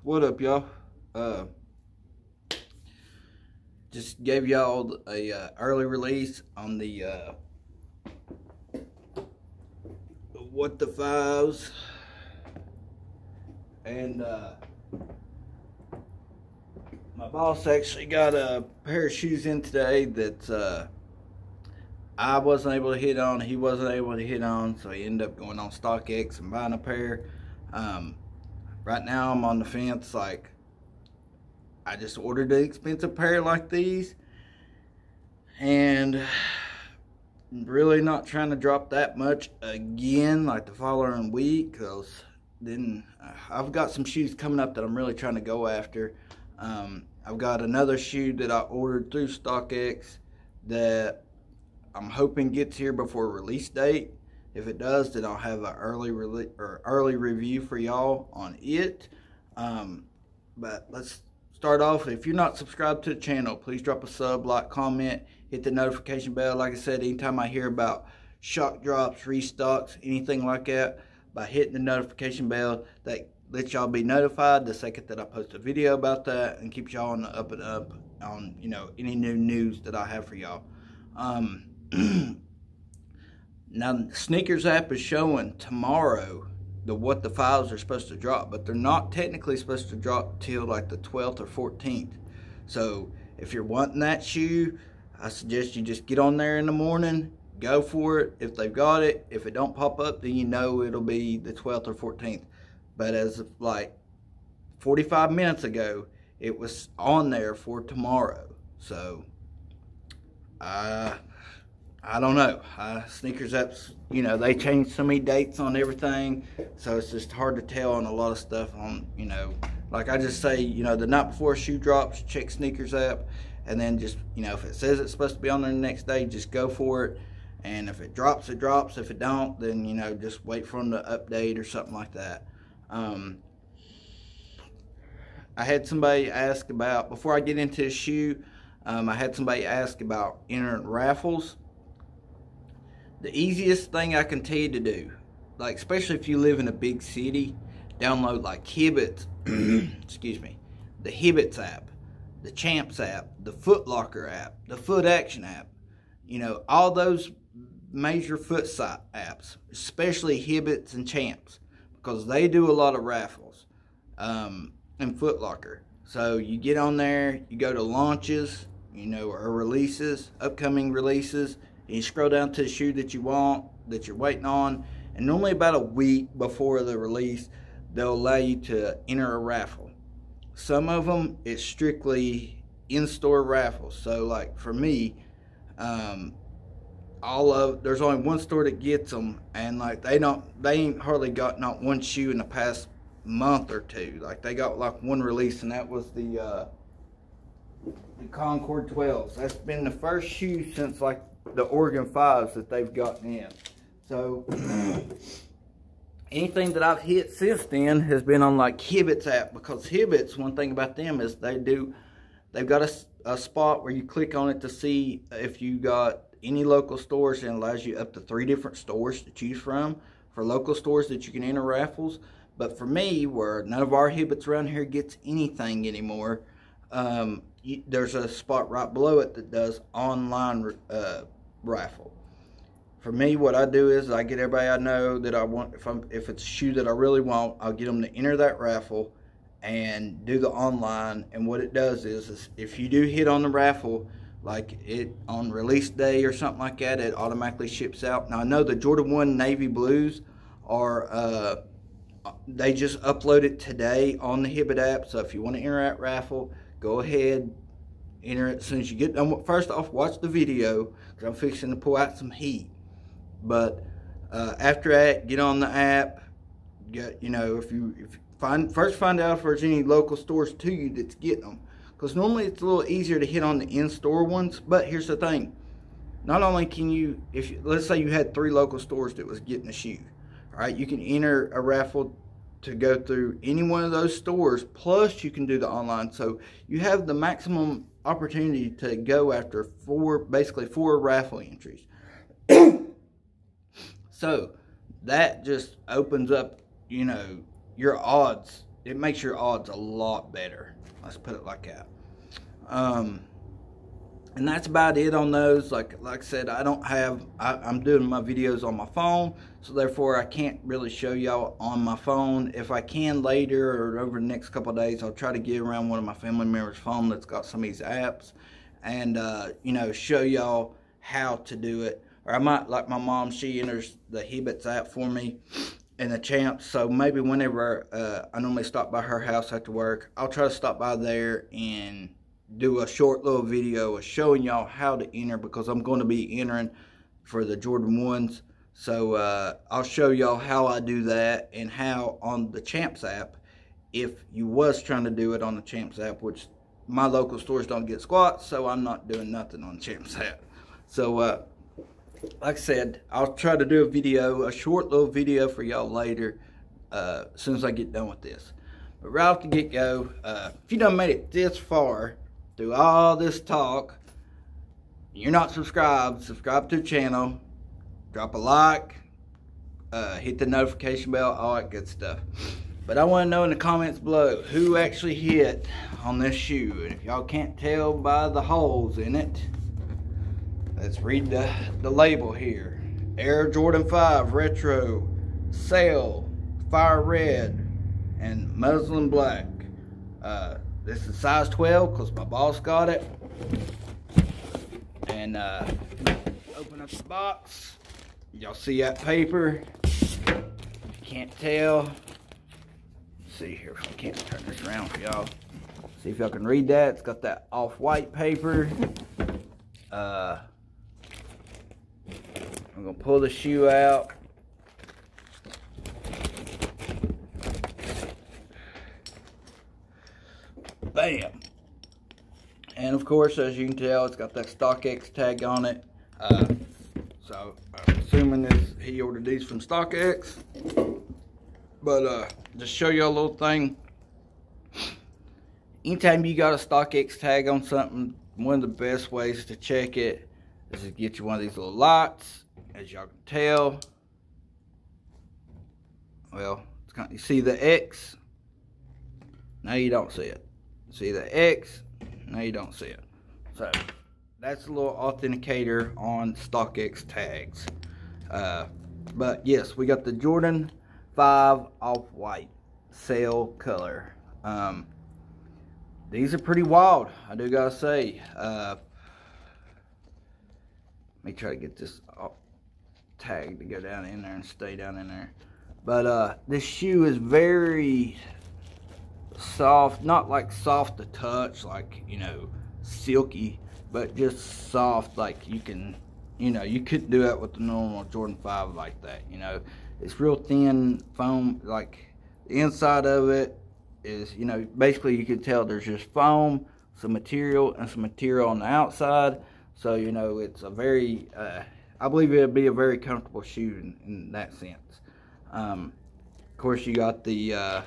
What up, y'all? Just gave y'all a early release on the What the Fives, and my boss actually got a pair of shoes in today that I wasn't able to hit on, he wasn't able to hit on, so he ended up going on StockX and buying a pair. Right now I'm on the fence, like, I just ordered an expensive pair like these, and really not trying to drop that much again like the following week, because then I've got some shoes coming up that I'm really trying to go after. I've got another shoe that I ordered through StockX that I'm hoping gets here before release date. If it does, then I'll have an early review for y'all on it. But let's start off. If you're not subscribed to the channel, please drop a sub, like, comment, hit the notification bell. Like I said, anytime I hear about shock drops, restocks, anything like that, by hitting the notification bell, that lets y'all be notified the second that I post a video about that, and keeps y'all on the up and up on, you know, any new news that I have for y'all. Now, the Sneakers app is showing tomorrow the What the Fives are supposed to drop, but they're not technically supposed to drop till like the 12th or 14th. So if you're wanting that shoe, I suggest you just get on there in the morning, go for it. If they've got it, if it don't pop up, then you know it'll be the 12th or 14th. But as of like 45 minutes ago, it was on there for tomorrow. So I don't know. Sneakers apps, you know, they change so many dates on everything, so it's just hard to tell on a lot of stuff on, you know, like I just say, you know, the night before a shoe drops, check Sneakers app, and then just, you know, if it says it's supposed to be on there the next day, just go for it. And if it drops, it drops. If it don't, then, you know, just wait for them to update or something like that. I had somebody ask about, before I get into the shoe, I had somebody ask about entering raffles. The easiest thing I can tell you to do, like especially if you live in a big city, download like Hibbets, excuse me, the Hibbets app, the Champs app, the Foot Locker app, the Foot Action app, you know, all those major foot site apps, especially Hibbets and Champs, because they do a lot of raffles, and Foot Locker. So you get on there, you go to launches, you know, or releases, upcoming releases, and you scroll down to the shoe that you want, that you're waiting on, and normally about a week before the release, they'll allow you to enter a raffle. Some of them, it's strictly in-store raffles. So like for me, there's only one store that gets them, and like they ain't hardly got not one shoe in the past month or two. Like they got like one release, and that was the Concord 12s. That's been the first shoe since like the Oregon 5s that they've gotten in. So anything that I've hit since then has been on like Hibbets app, because Hibbets, one thing about them is they've got a spot where you click on it to see if you got any local stores, and allows you up to 3 different stores to choose from for local stores that you can enter raffles. But for me, where none of our Hibbets around here gets anything anymore, there's a spot right below it that does online raffle. For me, what I do is I get everybody I know that I want, if it's a shoe that I really want, I'll get them to enter that raffle and do the online. And what it does is if you do hit on the raffle, like it on release day or something like that, it automatically ships out. Now I know the Jordan 1 navy blues are they just uploaded today on the Hibbet app. So if you want to enter that raffle, go ahead, enter it as soon as you get done. First off, watch the video, because I'm fixing to pull out some heat. But after that, get on the app. You know, if you find out if there's any local stores to you that's getting them, because normally it's a little easier to hit on the in-store ones. But here's the thing: not only can you, let's say you had 3 local stores that was getting a shoe, all right, you can enter a raffle to go through any one of those stores, plus you can do the online. So you have the maximum opportunity to go after basically four raffle entries. So that just opens up, you know, your odds it makes your odds a lot better. Let's put it like that. And that's about it on those. Like I said, I'm doing my videos on my phone, so therefore I can't really show y'all on my phone. If I can later or over the next couple of days, I'll try to get around one of my family members' phone that's got some of these apps and you know, show y'all how to do it. Or I might, like my mom, she enters the Hibbets app for me and the Champs, so maybe whenever I normally stop by her house after work, I'll try to stop by there and do a short little video of showing y'all how to enter, because I'm going to be entering for the Jordan 1s. So I'll show y'all how I do that, and how on the Champs app, if you was trying to do it on the Champs app, which my local stores don't get squats, so I'm not doing nothing on Champs app. So like I said, I'll try to do a short little video for y'all later as soon as I get done with this. But right off the get-go, if you done made it this far through all this talk, you're not subscribed, subscribe to the channel, drop a like, hit the notification bell, all that good stuff. But I want to know in the comments below who actually hit on this shoe. And if y'all can't tell by the holes in it, let's read the label here. Air Jordan 5 Retro, Sail, Fire Red, and Muslin Black. This is size 12 because my boss got it. And open up the box. Y'all see that paper? If you can't tell, let's see here if I can't turn this around for y'all. See if y'all can read that. It's got that off-white paper. I'm gonna pull the shoe out. Bam! And of course, as you can tell, it's got that StockX tag on it. So I'm assuming he ordered these from StockX. But just show you a little thing. Anytime you got a StockX tag on something, one of the best ways to check it is to get you one of these little lights. As y'all can tell, well, you see the X? Now you don't see it. See the X? Now you don't see it. So that's a little authenticator on StockX tags. But yes, we got the Jordan 5 off-white sail color. These are pretty wild, I do gotta say. Let me try to get this tag to go down in there and stay down in there. But this shoe is very soft, not like soft to touch, like, you know, silky, but just soft, like you can, you know, you couldn't do that with the normal Jordan 5 like that, you know. It's real thin foam, like the inside of it is, you know, basically you can tell there's just foam, some material, and some material on the outside. So, you know, it's a very, I believe it'll be a very comfortable shoe in that sense. Of course, you got the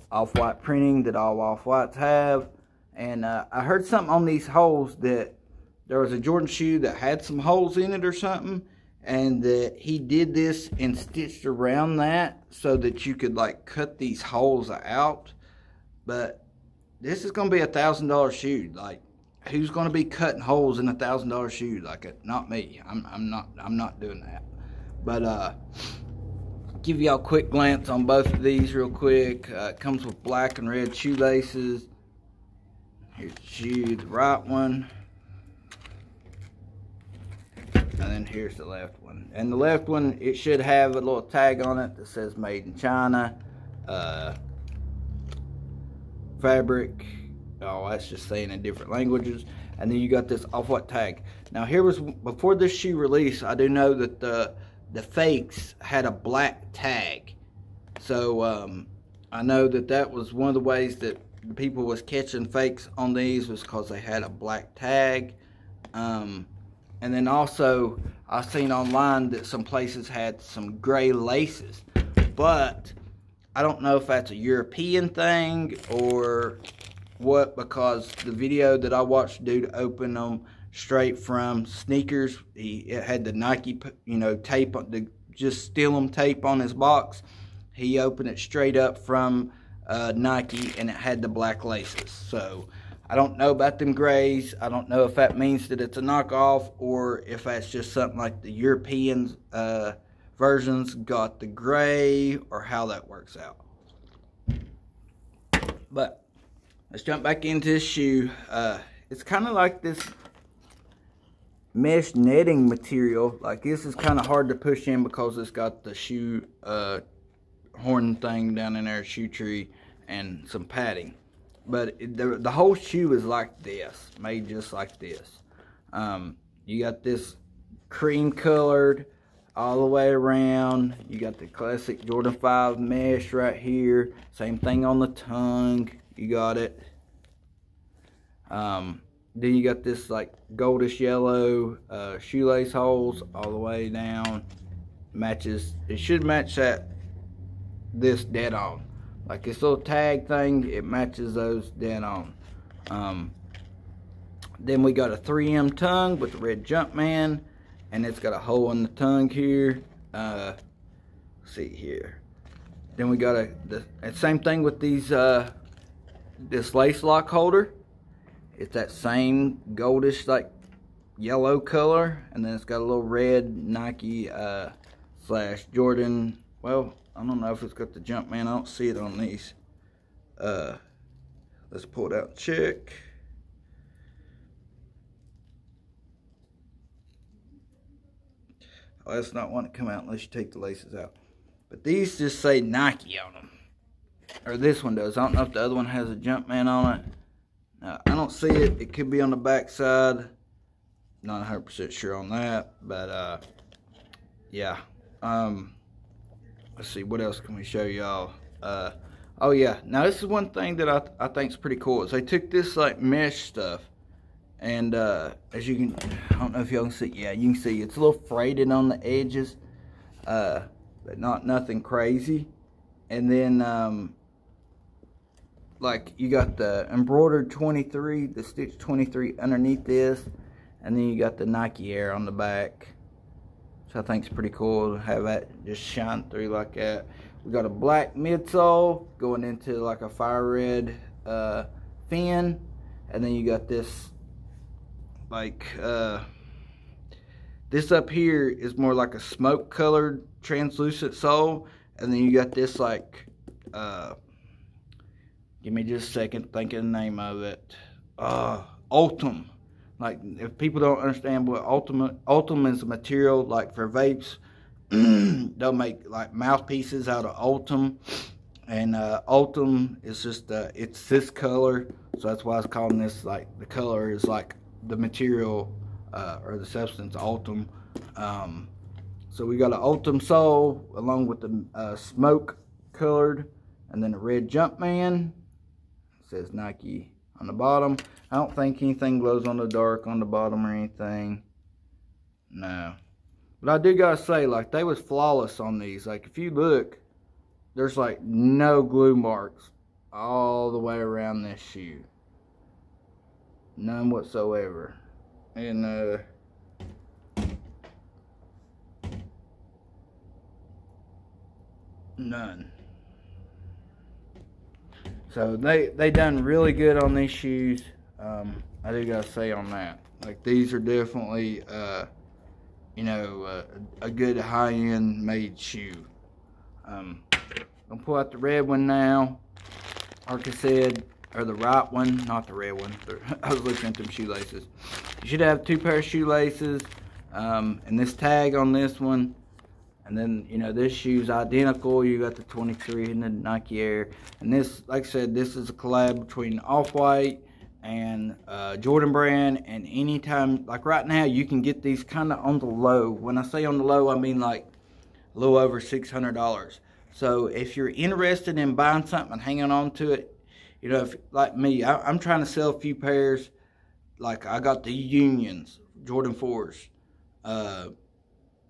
off-white printing that all off-whites have. And I heard something on these holes, that there was a Jordan shoe that had some holes in it or something, and that he did this and stitched around that so that you could like cut these holes out. But this is going to be $1,000 shoe. Like, who's going to be cutting holes in $1,000 shoe? Like, not me. I'm not doing that. But give y'all a quick glance on both of these real quick. It comes with black and red shoelaces. Here's the shoe, the right one. And then here's the left one. And the left one, it should have a little tag on it that says made in China. Fabric. Oh, that's just saying in different languages. And then you got this off-white tag. Now here was, before this shoe release, I do know that the fakes had a black tag. So I know that was one of the ways that the people was catching fakes on these, was because they had a black tag. And then also, I've seen online that some places had some gray laces. But I don't know if that's a European thing or what, because the video that I watched dude open them straight from sneakers, it had the Nike, you know, tape, the just steal them tape on his box. He opened it straight up from Nike, and it had the black laces. So I don't know about them grays. I don't know if that means that it's a knockoff or if that's just something like the European versions got the gray, or how that works out. But let's jump back into this shoe. It's kind of like this mesh netting material. Like, this is kind of hard to push in because it's got the shoe horn thing down in there, shoe tree, and some padding. But the whole shoe is like this, made just like this. You got this cream colored all the way around. You got the classic Jordan 5 mesh right here. Same thing on the tongue. You got it. Then you got this like goldish yellow shoelace holes all the way down. Matches. It should match this dead on. Like this little tag thing, it matches those dead on. Then we got a 3M tongue with the red Jumpman, and it's got a hole in the tongue here. Let's see here. Then we got the same thing with these this lace lock holder. It's that same goldish like yellow color, and then it's got a little red Nike slash Jordan. Well, I don't know if it's got the Jumpman. I don't see it on these. Let's pull it out and check. Oh, that's not one to come out unless you take the laces out. But these just say Nike on them. Or this one does. I don't know if the other one has a Jumpman on it. I don't see it. It could be on the back side. Not 100% sure on that. But, yeah. Let's see, what else can we show y'all? Oh yeah, now this is one thing that I think is pretty cool. Is they took this like mesh stuff, and as you can, I don't know if y'all can see, yeah, you can see it's a little frayed on the edges, but nothing crazy. And then like you got the embroidered 23, the stitch 23 underneath this, and then you got the Nike Air on the back. So I think it's pretty cool to have that just shine through like that. We got a black midsole going into like a fire red fin, and then you got this like this up here is more like a smoke colored translucent sole, and then you got this like give me just a second, think of the name of it. Ultem. Like, if people don't understand what Ultem is, a material like for vapes. They'll make like mouthpieces out of Ultem, and Ultem is just it's this color, so that's why it's calling this, like the color is like the material or the substance Ultem. So we got an Ultem sole along with the smoke colored, and then a red Jumpman. It says Nike on the bottom. I don't think anything glows on the dark on the bottom or anything. No. But I do gotta say, like, they was flawless on these. Like, if you look, there's like no glue marks all the way around this shoe. None whatsoever. And none. So they done really good on these shoes. I do gotta say on that. Like, these are definitely you know, a good high-end made shoe. I'm gonna pull out the red one now. Like I said, or the right one, not the red one. I was looking at them shoelaces. You should have 2 pairs of shoelaces, and this tag on this one. And then, you know, this shoe's identical. You got the 23 and the Nike Air. And this, like I said, this is a collab between Off-White and Jordan Brand. And anytime, like right now, you can get these kind of on the low. When I say on the low, I mean like a little over $600. So if you're interested in buying something and hanging on to it, you know, if like me, I'm trying to sell a few pairs. Like, I got the Unions, Jordan 4s,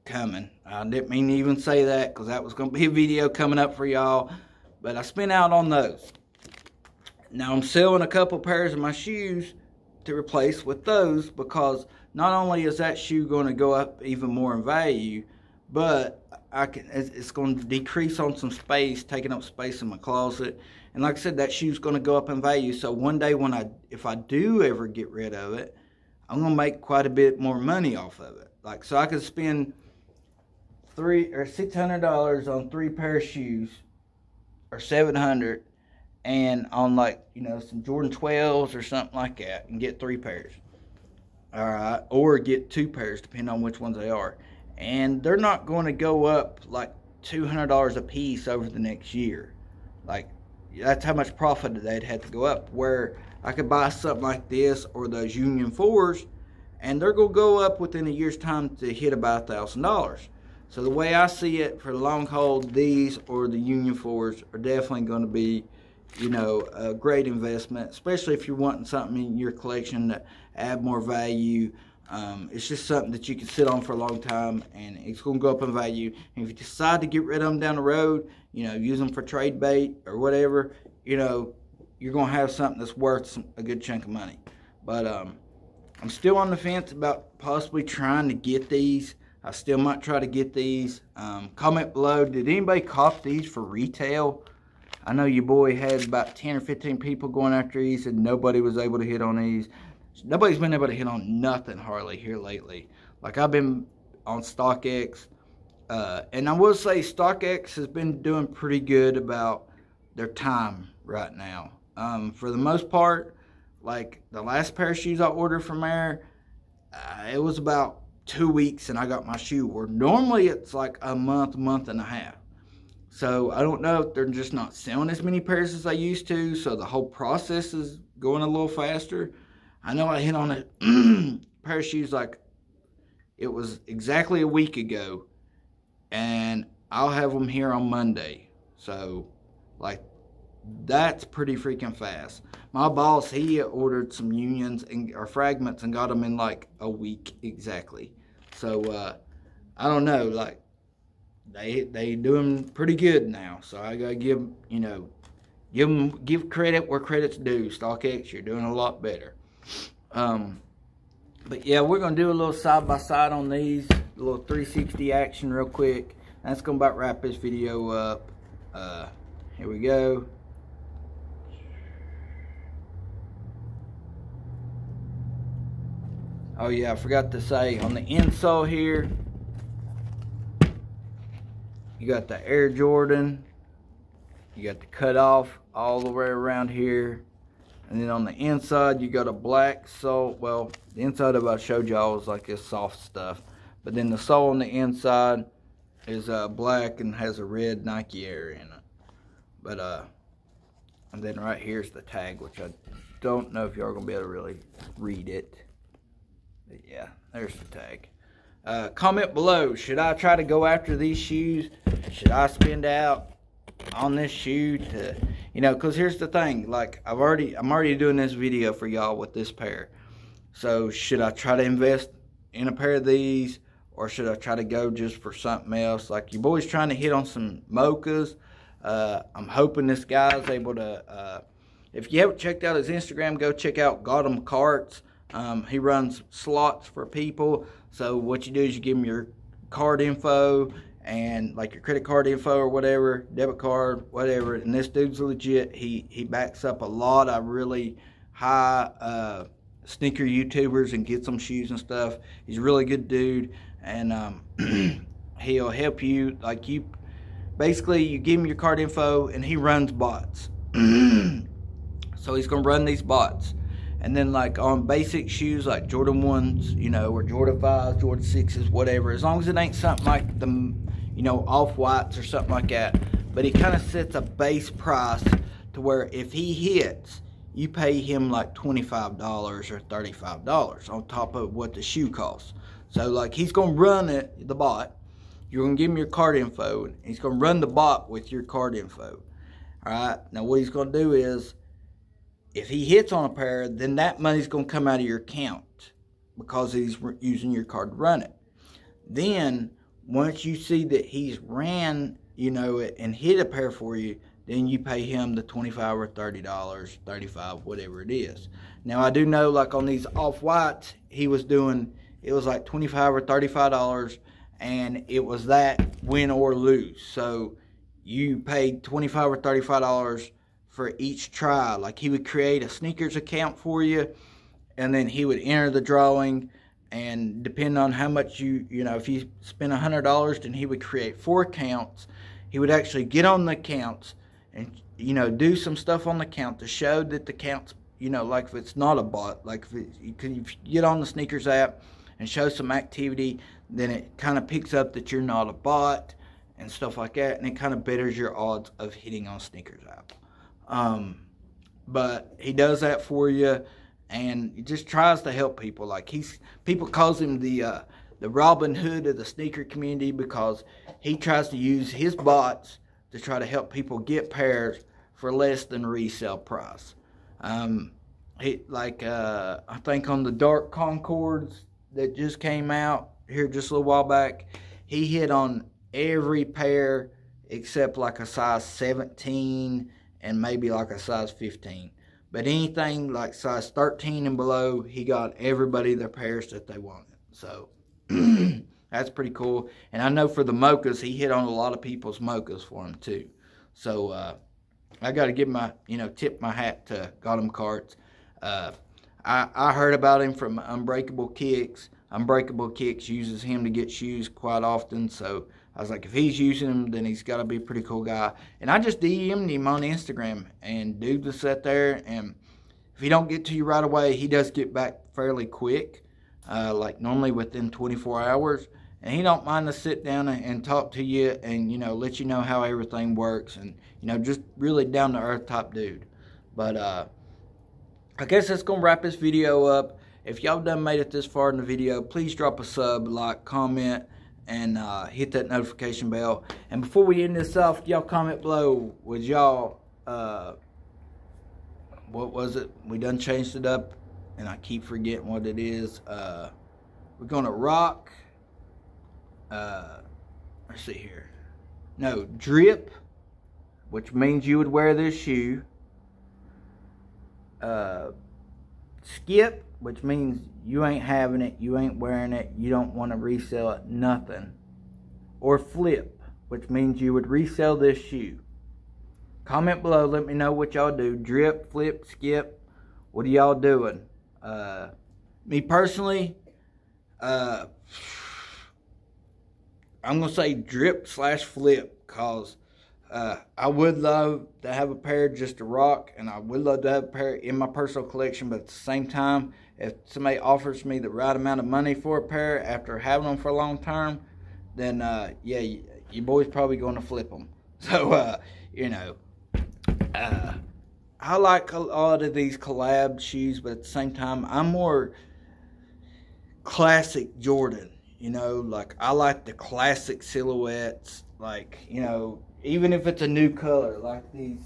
coming. I didn't mean to even say that, because that was going to be a video coming up for y'all, but I spent out on those. Now I'm selling a couple pairs of my shoes to replace with those, because not only is that shoe going to go up even more in value, but it's going to decrease on some space, taking up space in my closet. And like I said, that shoe's going to go up in value. So one day if I do ever get rid of it, I'm going to make quite a bit more money off of it. Like, so I could spend $600 on 3 pair of shoes, or $700, and on, like, you know, some Jordan 12s or something like that, and get 3 pairs. All right, or get 2 pairs, depending on which ones they are. And they're not going to go up like $200 a piece over the next year. Like, that's how much profit they'd have to go up. Where I could buy something like this or those Union 4s, and they're going to go up within a year's time to hit about $1,000. So the way I see it, for the long haul, these or the Union 4s are definitely going to be, you know, a great investment, especially if you're wanting something in your collection to add more value. It's just something that you can sit on for a long time, and it's going to go up in value. And if you decide to get rid of them down the road, you know, use them for trade bait or whatever, you know, you're going to have something that's worth a good chunk of money. But I'm still on the fence about possibly trying to get these. I still might try to get these. Comment below, did anybody cop these for retail? I know your boy had about 10 or 15 people going after these, and nobody was able to hit on these. Nobody's been able to hit on nothing hardly here lately. Like, I've been on StockX, and I will say StockX has been doing pretty good about their time right now. For the most part, like the last pair of shoes I ordered from there, it was about 2 weeks and I got my shoe, where normally it's like a month and a half. So I don't know if they're just not selling as many pairs as they used to, so the whole process is going a little faster. I know I hit on a pair of shoes like it was exactly a week ago, and I'll have them here on Monday. So, like, that's pretty freaking fast. My boss, he ordered some Unions or fragments and got them in like a week exactly. So, I don't know, like, they doing pretty good now. So I gotta give, you know, give credit where credit's due. StockX, you're doing a lot better. But yeah, we're gonna do a little side by side on these, a little 360 action real quick. That's gonna about wrap this video up. Here we go. Oh yeah, I forgot to say, on the insole here, you got the Air Jordan, you got the cutoff all the way around here, and then on the inside you got a black sole. Well, the inside of I showed y'all was like this soft stuff, but then the sole on the inside is black and has a red Nike Air in it. But and then right here's the tag, which I don't know if y'all are gonna be able to really read it. But yeah, there's the tag. Comment below, should I try to go after these shoes? Should I spend out on this shoe to, you know, because here's the thing, like I'm already doing this video for y'all with this pair. So should I try to invest in a pair of these, or should I try to go just for something else? Like, your boy's trying to hit on some mochas. I'm hoping this guy's able to, if you haven't checked out his Instagram, go check out Gotham Carts. He runs slots for people. So what you do is you give him your card info and like your credit card info or whatever, debit card, whatever. And this dude's legit. He backs up a lot of really high sneaker YouTubers and gets them shoes and stuff. He's a really good dude, and he'll help you. Like, you basically, you give him your card info and he runs bots. So he's gonna run these bots. And then, like, on basic shoes like Jordan 1s, you know, or Jordan 5s, Jordan 6s, whatever, as long as it ain't something like the, you know, Off-Whites or something like that. But he kind of sets a base price to where if he hits, you pay him like $25 or $35 on top of what the shoe costs. So, like, he's going to run the bot. You're going to give him your card info, and he's going to run the bot with your card info. All right? Now, what he's going to do is, if he hits on a pair, then that money's going to come out of your account because he's using your card to run it. Then, once you see that he's ran, you know, and hit a pair for you, then you pay him the $25 or $30, $35, whatever it is. Now, I do know, like, on these Off-Whites, he was doing, it was like $25 or $35, and it was that win or lose. So you paid $25 or $35 for each try. Like, he would create a sneakers account for you, and then he would enter the drawing, and depending on how much you know, if you spend $100, then he would create 4 accounts. He would actually get on the accounts and, you know, do some stuff on the account to show that the accounts, you know, like if it's not a bot, like if you get on the sneakers app and show some activity, then it kind of picks up that you're not a bot and stuff like that, and it kind of betters your odds of hitting on sneakers app. But he does that for you, and he just tries to help people. Like, people calls him the Robin Hood of the sneaker community, because he tries to use his bots to try to help people get pairs for less than resale price. I think on the Dark Concords that just came out here just a little while back, he hit on every pair except like a size 17 and maybe like a size 15. But anything like size 13 and below, he got everybody their pairs that they wanted. So that's pretty cool. And I know for the mochas, he hit on a lot of people's mochas for them too. So I got to give my, you know, tip my hat to Got 'em Carts. I heard about him from Unbreakable Kicks. Unbreakable Kicks uses him to get shoes quite often, so I was like, if he's using him, then he's got to be a pretty cool guy. And I just DM'd him on Instagram, and dude just sat there, and if he don't get to you right away, he does get back fairly quick, like normally within 24 hours. And he don't mind to sit down and talk to you and, you know, let you know how everything works, and, you know, just really down-to-earth type dude. But I guess that's going to wrap this video up. If y'all done made it this far in the video, please drop a sub, like, comment, and hit that notification bell. And before we end this off, y'all comment below, would y'all, what was it? We done changed it up, and I keep forgetting what it is. We're going to rock, let's see here. No, drip, which means you would wear this shoe. Skip, which means you ain't having it, you ain't wearing it, you don't want to resell it, nothing. Or flip, which means you would resell this shoe. Comment below, let me know what y'all do. Drip, flip, skip, what are y'all doing? Me personally, I'm going to say drip/flip, because I would love to have a pair just to rock, and I would love to have a pair in my personal collection, but at the same time, if somebody offers me the right amount of money for a pair after having them for a long term, then yeah, your boy's probably going to flip them. So, you know, I like a lot of these collab shoes, but at the same time, I'm more classic Jordan, you know, like I like the classic silhouettes, like, you know, even if it's a new color, like these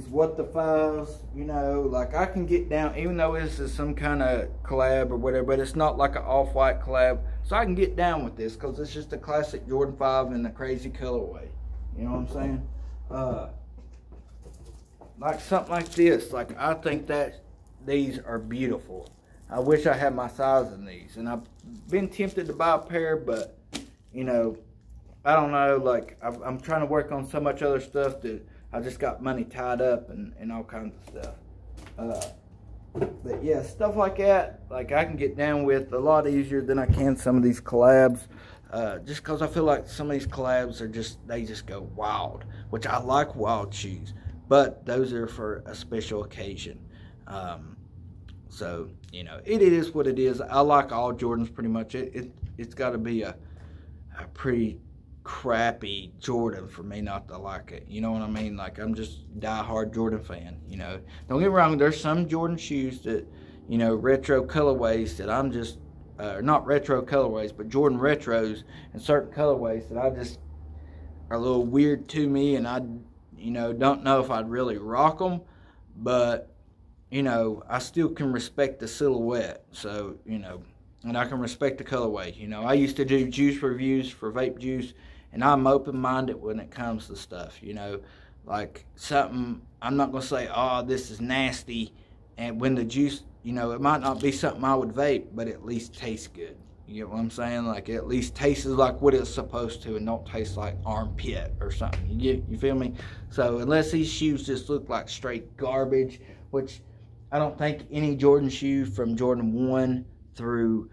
What the Fives, you know, like I can get down, even though this is some kind of collab or whatever, but it's not like an off-white collab, so I can get down with this because it's just a classic Jordan 5 in the crazy colorway. You know what I'm saying? Like something like this, like I think that these are beautiful. I wish I had my size in these, and I've been tempted to buy a pair, but you know, I don't know, like I'm trying to work on so much other stuff that I just got money tied up and all kinds of stuff. But yeah, stuff like that, like I can get down with a lot easier than I can some of these collabs. Just because I feel like some of these collabs are just, they just go wild, which I like wild shoes, but those are for a special occasion. So, you know, it is what it is. I like all Jordans pretty much. It's got to be a pretty crappy Jordan for me not to like it. You know what I mean? Like, I'm just a die-hard Jordan fan, you know. Don't get me wrong, there's some Jordan shoes that, you know, retro colorways that I'm just, not retro colorways, but Jordan retros and certain colorways that I just are a little weird to me, and I, you know, don't know if I'd really rock them, but, you know, I still can respect the silhouette, so, you know, and I can respect the colorway. You know, I used to do juice reviews for Vape Juice, and I'm open-minded when it comes to stuff, you know. Like, something, I'm not going to say, oh, this is nasty, and when the juice, you know, it might not be something I would vape, but at least tastes good. You get what I'm saying? Like, it at least tastes like what it's supposed to and don't taste like armpit or something. You feel me? So unless these shoes just look like straight garbage, which I don't think any Jordan shoe from Jordan 1 through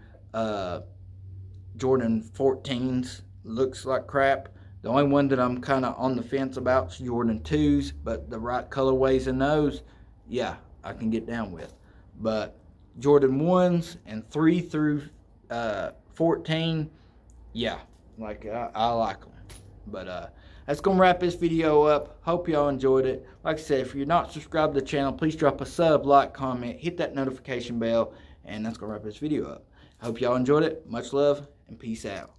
Jordan 14s looks like crap. The only one that I'm kind of on the fence about is Jordan 2s, but the right colorways in those, yeah, I can get down with. But Jordan 1s and 3 through 14, yeah, like I like them. But that's gonna wrap this video up. Hope y'all enjoyed it. Like I said, if you're not subscribed to the channel, please drop a sub, like, comment, hit that notification bell, and that's gonna wrap this video up. Hope y'all enjoyed it. Much love and peace out.